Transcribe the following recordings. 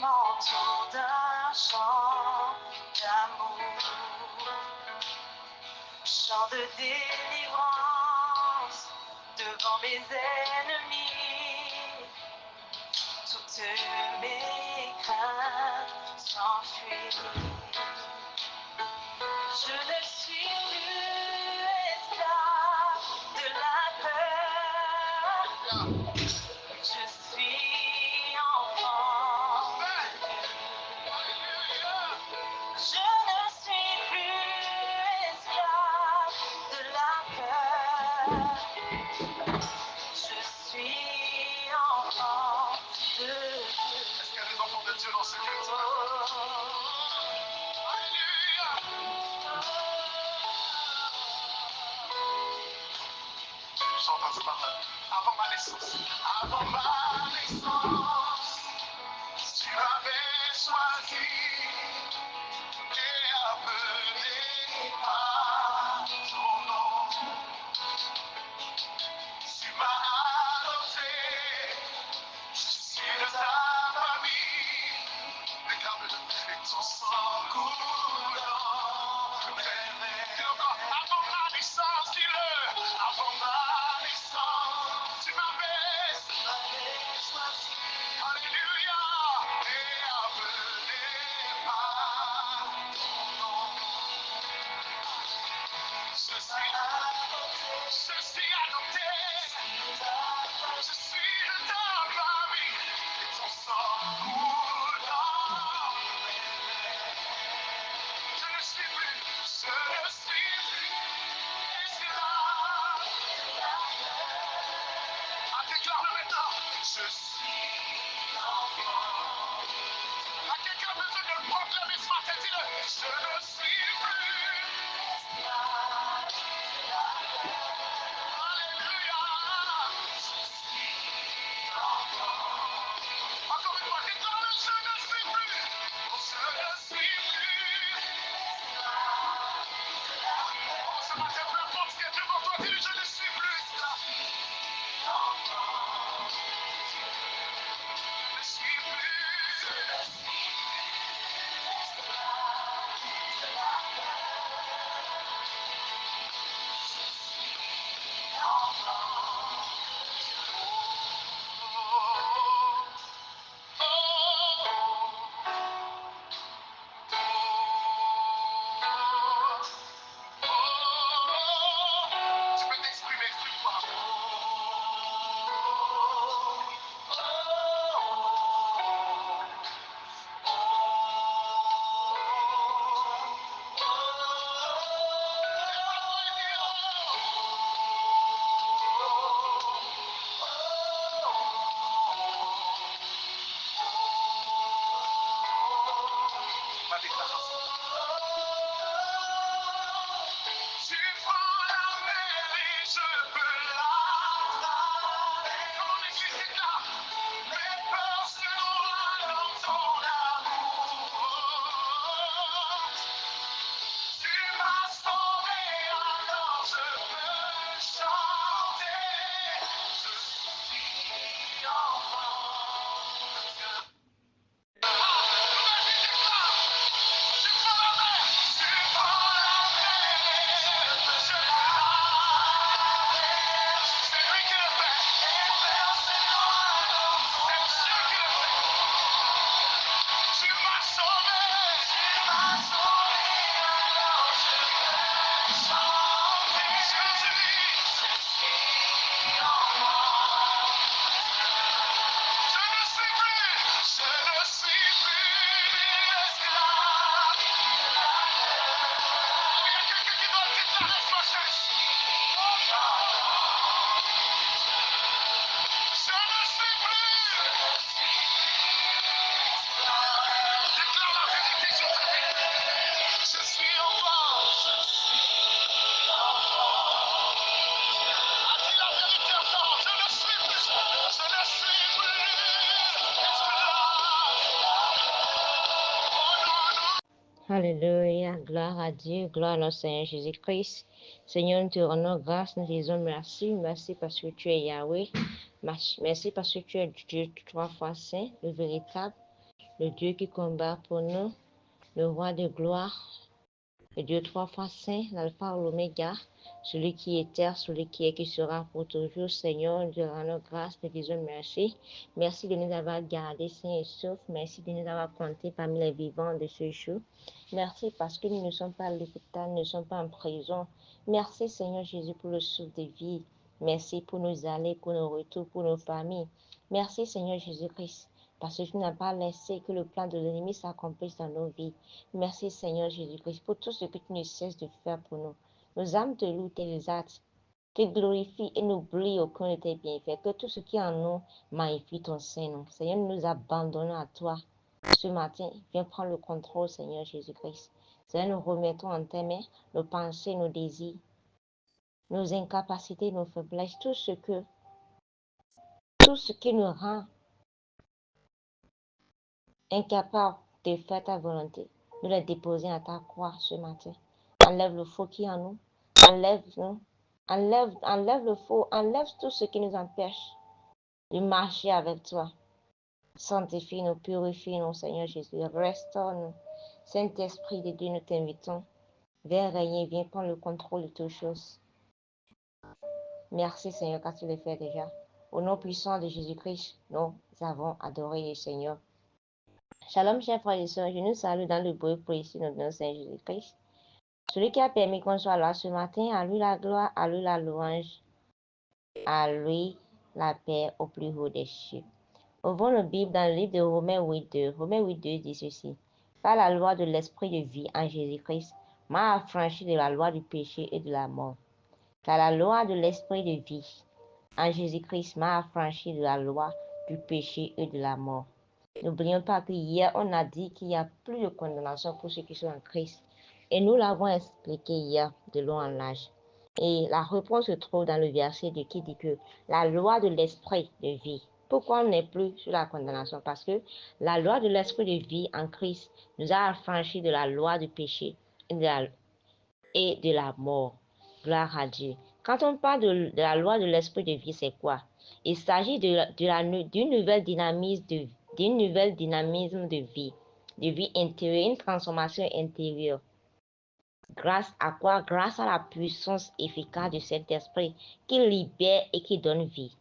m'entoure d'un chant d'amour, chant de délivrance devant mes ennemis. Toutes mes craintes s'enfuient. Je ne suis plus esclave de la peur. Je suis enfant de Dieu. Je ne suis plus esclave de la peur. Je suis enfant de Dieu. Est-ce qu'il y a des enfants de Dieu dans ce lieu? Alléluia. J'entends ces paroles. Avant ma naissance, tu m'avais choisi et appelé par ton nom. Tu m'as adopté, je suis de ta famille. Déclare-le, et ton sang coulant. Avant ma naissance, dis-le. Avant ma naissance, tu m'avais choisi. Alléluia. Et appelé par ton nom. Je suis adopté. Je suis adopté. Je suis de ta famille. Et ton sang coulant. Je ne suis plus esclave. Ah, déclare-le maintenant. Je suis enfant. À quelqu'un besoin de le proclamer ce matin, dis-le. Je ne suis plus esclave. Alléluia. Je suis enfant. Encore une fois, déclare-le. Je ne suis plus. Je ne suis plus esclave. Oh, ce matin, peu importe ce qu'il y a devant toi, dis-le. Je ne suis plus esclave. Enfant. Je ne suis plus. Tu peux t'exprimer, exprime-toi. Ma déclaration. Tu prends la mer et je peux la traverser. Comment l'église déclare? Mes peurs se noient dans ton amour. Tu m'as sauvé, alors je peux chanter. Je suis enfant de Dieu. Vas-y, déclare. Tu prends la mer et je peux la traverser. C'est lui qui le fait. Mes peurs se noient dans ton amour. C'est Dieu qui le fait. Tu m'as sauvé, alors je peux chanter. Je suis enfant. Je ne suis plus esclave. Oh, il y a quelqu'un qui doit déclarer ce matin. Je ne suis plus. Déclare la vérité sur ta vie. Je suis enfant. Dis la vérité encore. Je ne suis plus esclave. Alléluia, gloire à Dieu, gloire à notre Seigneur Jésus-Christ. Seigneur, nous te rendons grâce, nous te disons merci. Merci parce que tu es Yahweh. Merci parce que tu es Dieu trois fois saint, le véritable. le Dieu qui combat pour nous, le roi de gloire, le Dieu trois fois saint, l'alpha ou l'oméga, celui qui est terre, celui qui est, qui sera pour toujours. Seigneur, nous te rendons grâce, nous disons merci. Merci de nous avoir gardés sains et saufs. Merci de nous avoir comptés parmi les vivants de ce jour. Merci parce que nous ne sommes pas à l'hôpital, nous ne sommes pas en prison. Merci Seigneur Jésus pour le souffle de vie. Merci pour nos allées, pour nos retours, pour nos familles. Merci Seigneur Jésus-Christ parce que tu n'as pas laissé que le plan de l'ennemi s'accomplisse dans nos vies. Merci Seigneur Jésus-Christ pour tout ce que tu ne cesses de faire pour nous. Nos âmes te louent, te exaltent, te glorifient et n'oublient aucun de tes bienfaits. Que tout ce qui est en nous magnifie ton Saint-Nom. Seigneur, nous nous abandonnons à toi. Ce matin, viens prendre le contrôle, Seigneur Jésus-Christ. Seigneur, nous remettons en tes mains nos pensées, nos désirs, nos incapacités, nos faiblesses, tout ce qui nous rend incapables de faire ta volonté. Nous les déposer à ta croix ce matin. Enlève le faux qui est en nous. Enlève-nous. Enlève le faux. Enlève tout ce qui nous empêche de marcher avec toi. Sanctifie-nous, purifie-nous, Seigneur Jésus. Restaure-nous. Saint-Esprit de Dieu, nous t'invitons. Viens régner, viens prendre le contrôle de toutes choses. Merci, Seigneur, car tu le fais déjà. Au nom puissant de Jésus-Christ, nous avons adoré le Seigneur. Shalom, chers frères et sœurs, je nous salue dans le beau précieux de notre Seigneur Jésus-Christ. Celui qui a permis qu'on soit là ce matin, à lui la gloire, à lui la louange, à lui la paix au plus haut des cieux. Ouvrons la Bible dans le livre de Romains 8.2. Romains 8.2 dit ceci. Par la loi de l'esprit de vie en Jésus-Christ, m'a affranchi de la loi du péché et de la mort. Car la loi de l'esprit de vie en Jésus-Christ m'a affranchi de la loi du péché et de la mort. N'oublions pas que hier, on a dit qu'il n'y a plus de condamnation pour ceux qui sont en Christ. Et nous l'avons expliqué hier de long en large. Et la réponse se trouve dans le verset qui dit que la loi de l'esprit de vie. Pourquoi on n'est plus sur la condamnation? Parce que la loi de l'esprit de vie en Christ nous a affranchis de la loi du péché et de la mort. Gloire à Dieu. Quand on parle de la loi de l'esprit de vie, c'est quoi? Il s'agit d'une nouvelle dynamisme de vie intérieure, une transformation intérieure. Grâce à quoi? Grâce à la puissance efficace de cet esprit qui libère et qui donne vie.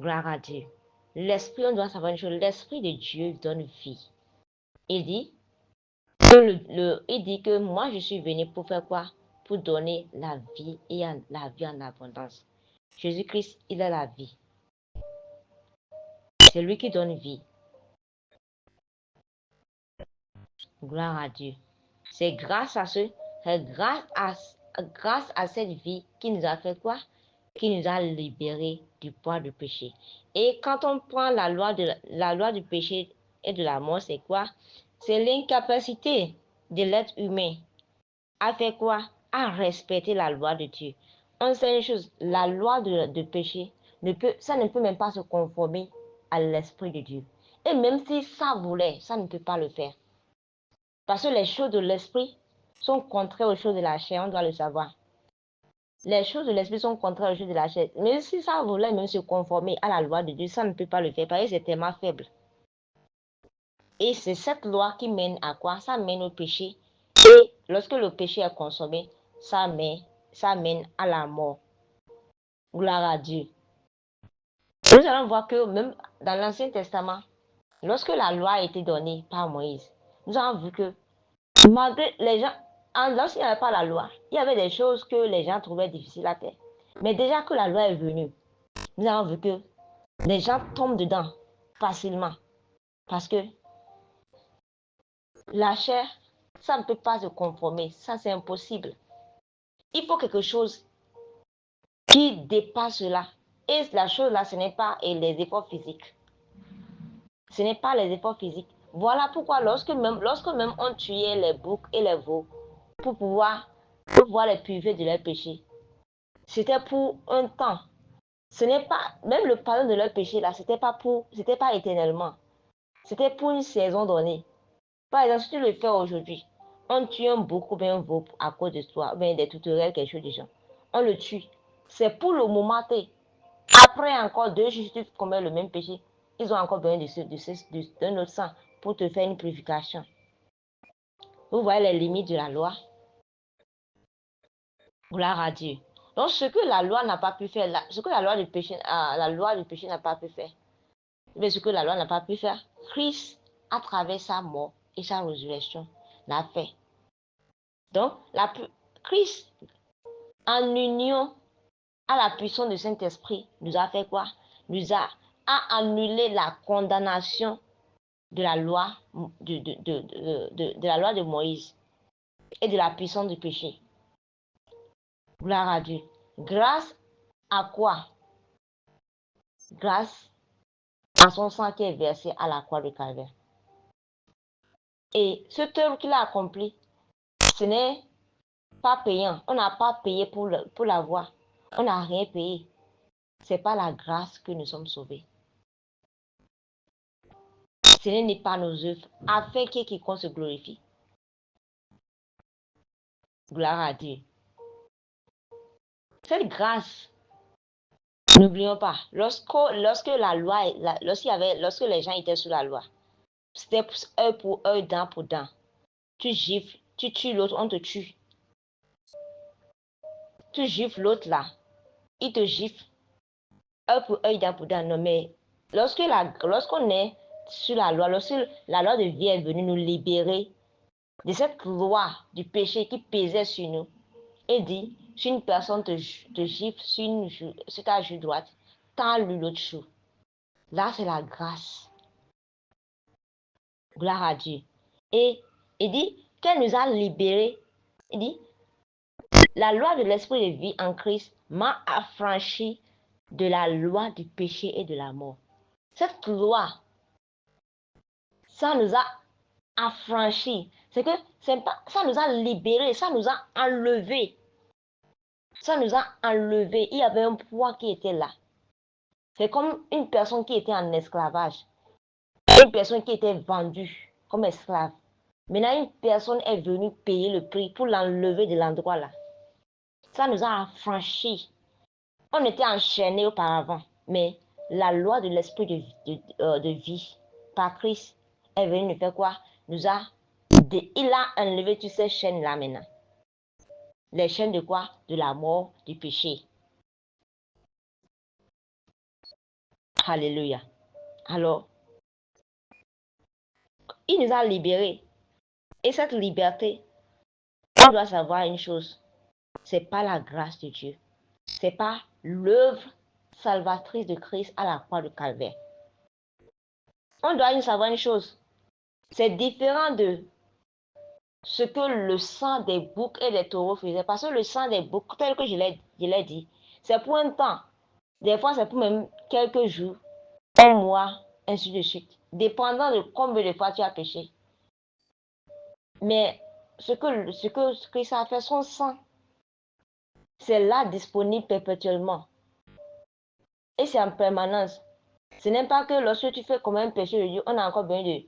Gloire à Dieu. L'esprit, on doit savoir une chose, l'esprit de Dieu donne vie. Il dit que moi je suis venu pour faire quoi? Pour donner la vie et la vie en abondance. Jésus-Christ, il est la vie. C'est lui qui donne vie. Gloire à Dieu. C'est grâce à cette vie qui nous a fait quoi? Qui nous a libérés du poids du péché. Et quand on prend la loi du péché et de la mort, c'est quoi? C'est l'incapacité de l'être humain à faire quoi? À respecter la loi de Dieu. On sait une chose, la loi de péché, ne peut même pas se conformer à l'esprit de Dieu. Et même si ça voulait, ça ne peut pas le faire. Parce que les choses de l'esprit sont contraires aux choses de la chair, on doit le savoir. Les choses de l'esprit sont contraires aux choses de la chair. Mais si ça voulait même se conformer à la loi de Dieu, ça ne peut pas le faire parce que c'est tellement faible. Et c'est cette loi qui mène à quoi? Ça mène au péché. Et lorsque le péché est consommé, ça mène à la mort. Gloire à Dieu. Nous allons voir que même dans l'Ancien Testament, lorsque la loi a été donnée par Moïse, nous avons vu que malgré les gens, lorsqu'il n'y avait pas la loi, il y avait des choses que les gens trouvaient difficiles à faire. Mais déjà que la loi est venue, nous avons vu que les gens tombent dedans facilement. Parce que la chair, ça ne peut pas se conformer. Ça, c'est impossible. Il faut quelque chose qui dépasse cela. Et la chose là, ce n'est pas les efforts physiques. Ce n'est pas les efforts physiques. Voilà pourquoi lorsque même on tuait les boucs et les veaux pour pouvoir les purifier de leurs péchés, c'était pour un temps. Ce n'est pas, même le pardon de leurs péchés là, c'était pas éternellement. C'était pour une saison donnée. Par exemple, si tu le fais aujourd'hui, on tue un bouc ou bien un veau à cause de toi, ou bien des tutoriels, quelque chose de genre. On le tue. C'est pour le moment T. Après encore 2 jours, si tu commets le même péché, ils ont encore besoin de notre sang pour te faire une purification. Vous voyez les limites de la loi? Gloire à Dieu. Donc, ce que la loi n'a pas pu faire, ce que la loi du péché n'a pas pu faire, mais ce que la loi n'a pas pu faire, Christ, à travers sa mort et sa résurrection, l'a fait. Donc, Christ, en union à la puissance du Saint-Esprit, nous a fait quoi? Nous a annulé la condamnation de la loi de la loi de Moïse et de la puissance du péché. Gloire à Dieu. Grâce à quoi? Grâce à son sang qui est versé à la croix de Calvaire. Et cette œuvre qu'il a accomplie, ce n'est pas payant. On n'a pas payé pour l'avoir. On n'a rien payé. C'est par la grâce que nous sommes sauvés. Ce n'est pas nos œuvres, afin que quiconque se glorifie. Gloire à Dieu. Cette grâce, n'oublions pas, lorsque la loi, lorsque les gens étaient sous la loi, c'était œil pour œil, dent pour dent. Tu gifles, tu tues l'autre, on te tue. Tu gifles l'autre là, il te gifle. Œil pour œil, dent pour dent. Non, mais lorsqu'on est sur la loi, lorsque la loi de vie est venue nous libérer de cette loi du péché qui pesait sur nous, et dit, si une personne te gifle sur ta joue droite, tends-lui l'autre joue. Là, c'est la grâce. Gloire à Dieu. Et il dit qu'elle nous a libérés. Il dit, la loi de l'esprit de vie en Christ m'a affranchi de la loi du péché et de la mort. Cette loi, ça nous a affranchis. C'est que ça nous a libérés, ça nous a enlevés. Ça nous a enlevés. Il y avait un poids qui était là. C'est comme une personne qui était en esclavage. Une personne qui était vendue comme esclave. Maintenant, une personne est venue payer le prix pour l'enlever de l'endroit là. Ça nous a affranchis. On était enchaînés auparavant, mais la loi de l'esprit de vie par Christ est venue nous faire quoi? Il a enlevé toutes ces chaînes là maintenant. Les chaînes de quoi? De la mort, du péché. Alléluia. Alors, il nous a libérés. Et cette liberté, on doit savoir une chose. C'est pas la grâce de Dieu. C'est pas l'œuvre salvatrice de Christ à la croix de Calvaire. On doit savoir une chose. C'est différent de ce que le sang des boucs et des taureaux faisait. Parce que le sang des boucs, tel que je l'ai dit, c'est pour un temps. Des fois, c'est pour même quelques jours, un mois, ainsi de suite. Dépendant de combien de fois tu as péché. Mais ce que Christ a fait, son sang, c'est là disponible perpétuellement. Et c'est en permanence. Ce n'est pas que lorsque tu fais comme un péché de Dieu, on a encore besoin de...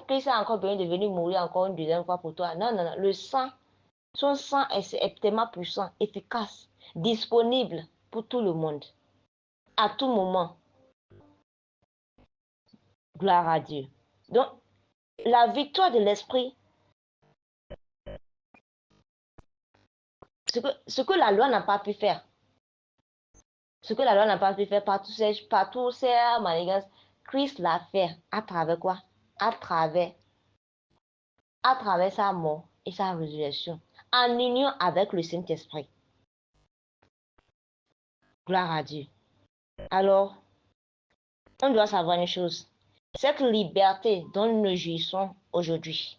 Christ a encore besoin de venir mourir encore une deuxième fois pour toi. Non, non, non. Le sang, son sang est tellement puissant, efficace, disponible pour tout le monde. À tout moment. Gloire à Dieu. Donc, la victoire de l'esprit, ce que la loi n'a pas pu faire, ce que la loi n'a pas pu faire par tous ces manigances, Christ l'a fait à travers quoi? À travers sa mort et sa résurrection, en union avec le Saint-Esprit. Gloire à Dieu. Alors, on doit savoir une chose. Cette liberté dont nous nous jouissons aujourd'hui,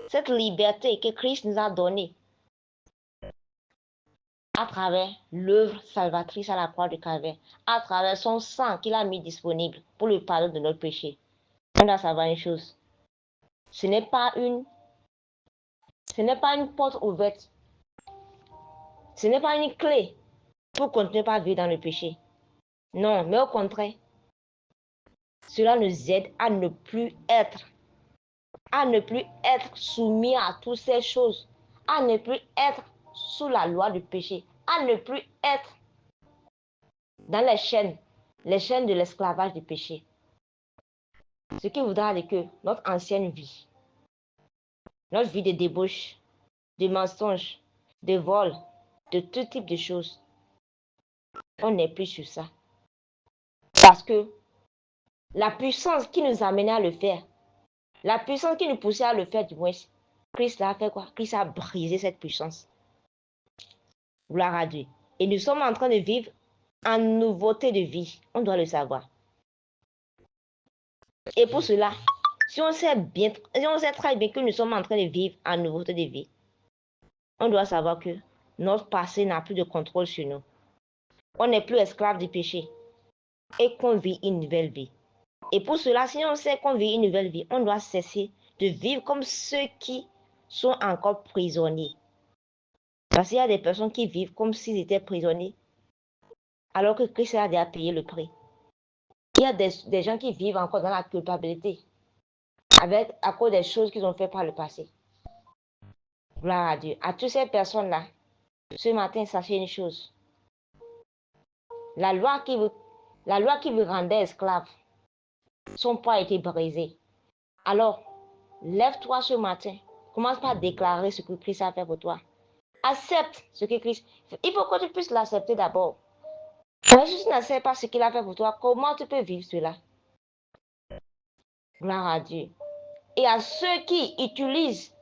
cette liberté que Christ nous a donnée à travers l'œuvre salvatrice à la croix de Calvaire, à travers son sang qu'il a mis disponible pour le pardon de notre péché. On doit savoir une chose. Ce n'est pas une porte ouverte. Ce n'est pas une clé pour continuer à vivre dans le péché. Non, mais au contraire, cela nous aide à ne plus être soumis à toutes ces choses, à ne plus être sous la loi du péché, à ne plus être dans les chaînes de l'esclavage du péché. Ce qui voudra dire que notre ancienne vie, notre vie de débauche, de mensonge, de vol, de tout type de choses, on n'est plus sur ça. Parce que la puissance qui nous amenait à le faire, la puissance qui nous poussait à le faire du moins, Christ a fait quoi? Christ a brisé cette puissance. Gloire à Dieu. Et nous sommes en train de vivre en nouveauté de vie. On doit le savoir. Et pour cela, si on sait très bien que nous sommes en train de vivre en nouveauté de vie, on doit savoir que notre passé n'a plus de contrôle sur nous. On n'est plus esclave du péché et qu'on vit une nouvelle vie. Et pour cela, si on sait qu'on vit une nouvelle vie, on doit cesser de vivre comme ceux qui sont encore prisonniers. Parce qu'il y a des personnes qui vivent comme s'ils étaient prisonniers, alors que Christ a déjà payé le prix. Il y a des gens qui vivent encore dans la culpabilité, à cause des choses qu'ils ont fait par le passé. Gloire à Dieu. À toutes ces personnes-là, ce matin, sachez une chose. La loi qui vous rendait esclave, son poids a été brisé. Alors, lève-toi ce matin. Commence par déclarer ce que Christ a fait pour toi. Accepte ce que Christ... Il faut que tu puisses l'accepter d'abord. Mais si tu n'acceptes pas ce qu'il a fait pour toi, comment tu peux vivre cela? Gloire à Dieu. Et à ceux qui utilisent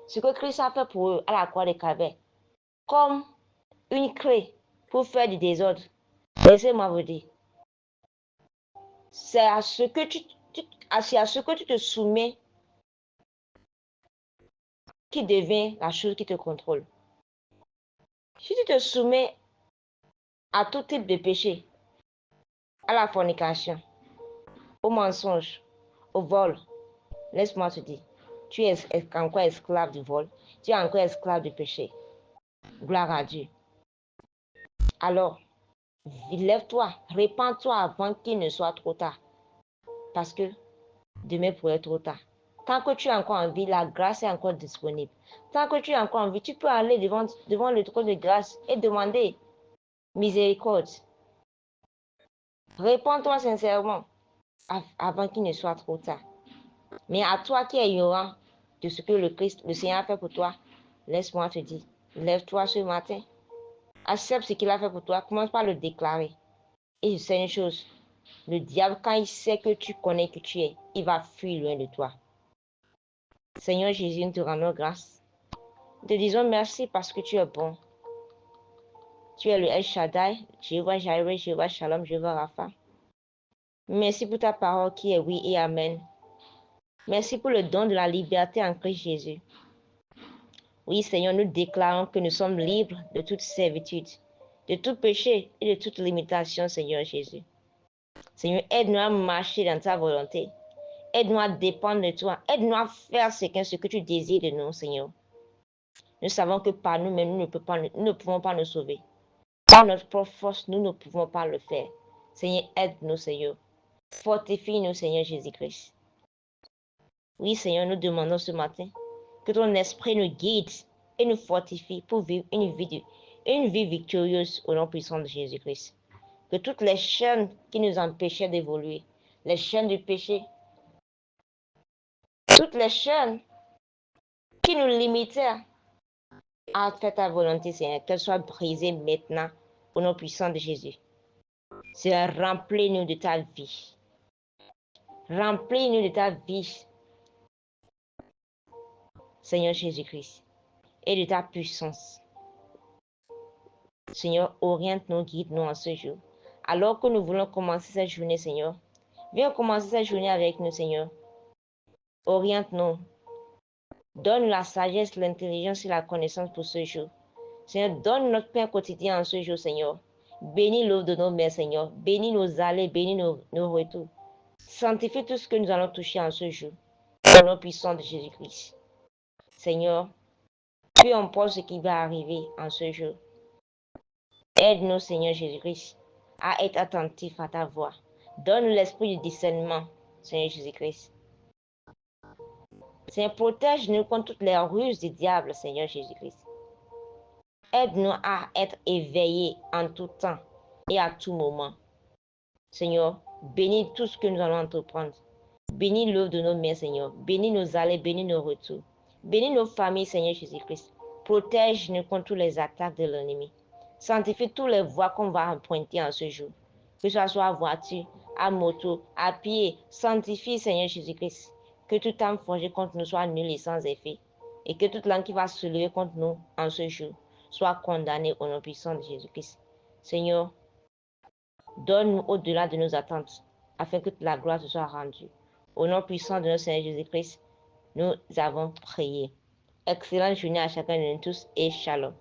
ce que Christ a fait pour eux à la croix de Calvaire comme une clé pour faire du désordre, laissez-moi vous dire, c'est à ce que tu te soumets qui devient la chose qui te contrôle. Si tu te soumets à tout type de péché, à la fornication, au mensonge, au vol, laisse-moi te dire, tu es encore esclave du vol, tu es encore esclave du péché. Gloire à Dieu. Alors, lève-toi, répands-toi avant qu'il ne soit trop tard. Parce que demain pourrait être trop tard. Tant que tu es encore en vie, la grâce est encore disponible. Tant que tu es encore en vie, tu peux aller devant le trône de grâce et demander miséricorde. Réponds-toi sincèrement avant qu'il ne soit trop tard. Mais à toi qui es ignorant de ce que le Seigneur a fait pour toi, laisse-moi te dire, lève-toi ce matin, accepte ce qu'il a fait pour toi, commence par le déclarer. Et je sais une chose, le diable, quand il sait que tu connais que tu es, il va fuir loin de toi. Seigneur Jésus, nous te rendons grâce. Nous te disons merci parce que tu es bon. Tu es le El Shaddai, Jéhovah Jireh, Jéhovah Shalom, Jéhovah Rapha. Merci pour ta parole qui est oui et amen. Merci pour le don de la liberté en Christ Jésus. Oui, Seigneur, nous déclarons que nous sommes libres de toute servitude, de tout péché et de toute limitation, Seigneur Jésus. Seigneur, aide-nous à marcher dans ta volonté. Aide-nous à dépendre de toi. Aide-nous à faire ce que tu désires de nous, Seigneur. Nous savons que par nous-mêmes, nous ne pouvons pas nous sauver. Par notre propre force, nous ne pouvons pas le faire. Seigneur, aide-nous, Seigneur. Fortifie-nous, Seigneur Jésus-Christ. Oui, Seigneur, nous demandons ce matin que ton esprit nous guide et nous fortifie pour vivre une vie victorieuse au nom puissant de Jésus-Christ. Que toutes les chaînes qui nous empêchaient d'évoluer, les chaînes du péché, toutes les chaînes qui nous limitaient à faire ta volonté, Seigneur, qu'elles soient brisées maintenant au nom puissant de Jésus. Seigneur, remplis-nous de ta vie. Remplis-nous de ta vie, Seigneur Jésus-Christ, et de ta puissance. Seigneur, oriente-nous, guide-nous en ce jour. Alors que nous voulons commencer cette journée, Seigneur, viens commencer cette journée avec nous, Seigneur. Oriente-nous. Donne la sagesse, l'intelligence et la connaissance pour ce jour. Seigneur, donne notre pain quotidien en ce jour, Seigneur. Bénis l'eau de nos mains, Seigneur. Bénis nos allées, bénis nos retours. Sanctifie tout ce que nous allons toucher en ce jour. Au nom puissant de Jésus-Christ. Seigneur, peu importe ce qui va arriver en ce jour. Aide-nous, Seigneur Jésus-Christ, à être attentifs à ta voix. Donne-nous l'esprit de discernement, Seigneur Jésus-Christ. Seigneur, protège-nous contre toutes les ruses du diable, Seigneur Jésus-Christ. Aide-nous à être éveillés en tout temps et à tout moment. Seigneur, bénis tout ce que nous allons entreprendre. Bénis l'œuvre de nos mains, Seigneur. Bénis nos allées, bénis nos retours. Bénis nos familles, Seigneur Jésus-Christ. Protège-nous contre toutes les attaques de l'ennemi. Sanctifie toutes les voies qu'on va emprunter en ce jour. Que ce soit à voiture, à moto, à pied. Sanctifie, Seigneur Jésus-Christ. Que toute âme forgée contre nous soit nulle et sans effet. Et que toute langue qui va se lever contre nous en ce jour soit condamnée au nom puissant de Jésus-Christ. Seigneur, donne-nous au-delà de nos attentes, afin que la gloire te soit rendue. Au nom puissant de notre Seigneur Jésus-Christ, nous avons prié. Excellente journée à chacun de nous tous et shalom.